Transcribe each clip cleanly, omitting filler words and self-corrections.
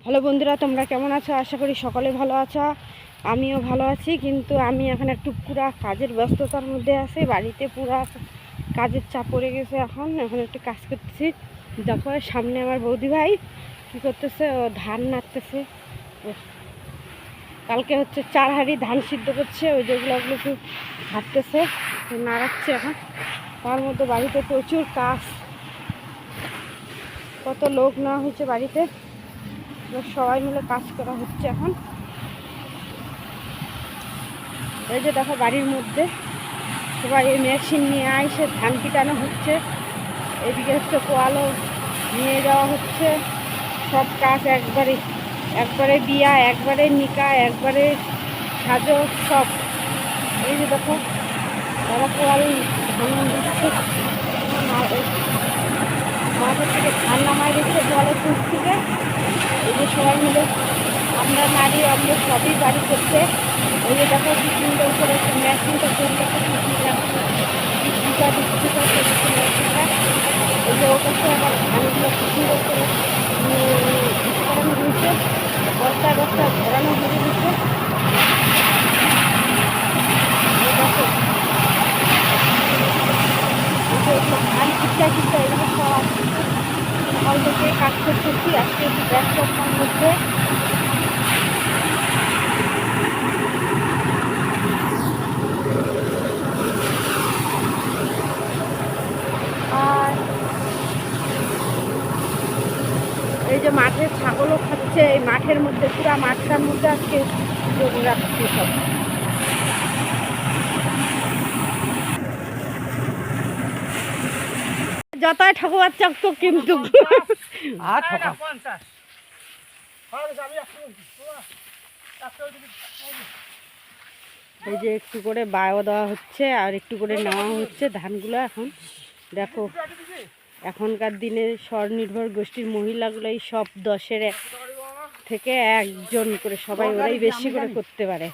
Hello বন্ধুরা, তোমরা কেমন আছো? আশা করি সকলে ভালো আছো। আমিও ভালো আছি, কিন্তু আমি এখন একটু পুরা কাজের ব্যস্ততার মধ্যে আছি। বাড়িতে পুরা কাজের চাপ পড়ে গেছে। এখন একটু কাজ করতেছি। দেখো সামনে আমার বৌদি ভাই কী করতেছে, ও ধান নাড়তেছে। কালকে হচ্ছে 4 হাঁড়ি ধান সিদ্ধ করছে, ওই যেগুলো একটু ঘাটতেছে, নাড়াচ্ছে এখন। তার মধ্যে বাড়িতে প্রচুর কাজ, কত লোক নেওয়া হয়েছে বাড়িতে, সবাই মিলে কাজ করা হচ্ছে এখন। এই যে দেখো বাড়ির মধ্যে সবাই এই মেশিন নিয়ে এসে ধান পিটানো হচ্ছে। এদিকে হচ্ছে কোয়ালও নিয়ে যাওয়া হচ্ছে। সব কাজ একবারে বিয়া, একবারে নিকা, একবারে সাজো সব। এই যে দেখো তারা কোয়াল ধান দিচ্ছে, মাঠের থেকে ধান নামায় দিচ্ছে কোয়ালের তুষ থেকে। এই যে সবাই মিলে আমরা নারী আমরা সবই বাড়ি করতে। এই যে দেখো কি সুন্দর করে মেশিনটা চলতে, মেশিনটা এই যে ওর কাছে আবার ধানগুলো কি সুন্দর করে করানো হয়েছে, বস্তায় বস্তায় ভরানো হয়ে গেছে। দেখো ধান খিচ্চা এগুলো সব সকাল থেকে কাজ করতেছি। আজকে একটু ব্যস্ততার মধ্যে। আর এই যে মাঠের ছাগলও খাচ্ছে, এই মাঠের মধ্যে পুরা মাঠটার মধ্যে আজকে জমি রাখছি সব। যতই ঠকবার চক্ত কিন্তু এই যে একটু করে বায়ো দেওয়া হচ্ছে আর একটু করে নেওয়া হচ্ছে ধানগুলো। এখন দেখো এখনকার দিনে স্বনির্ভর গোষ্ঠীর মহিলাগুলো এই সব 10-এর থেকে একজন করে, সবাই ওরাই বেশি করে করতে পারে।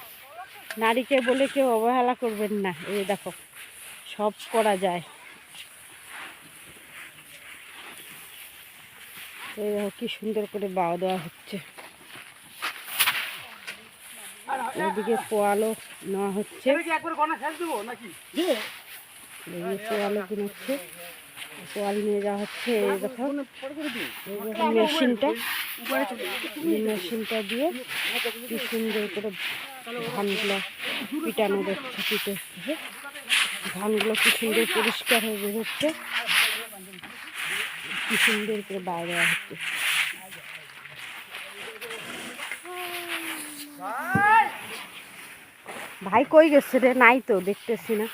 নারীকে বলে কেউ অবহেলা করবেন না। এই দেখো সব করা যায়। এই দেখো কি সুন্দর করে বাও দেওয়া হচ্ছে। এদিকে পোয়ালও নেওয়া হচ্ছে, পোয়ালও কিনেছে, পোয়াল নিয়ে যাওয়া হচ্ছে। এই দেখো মেশিনটা দিয়ে কি সুন্দর করে ধানগুলো পিটানো যাচ্ছে। ধানগুলো কি সুন্দর পরিষ্কার হয়ে বেরোচ্ছে, কি সুন্দর করে বাইরে দেওয়া হচ্ছে। ভাই কই গেছে রে? নাই তো, দেখতেছি না।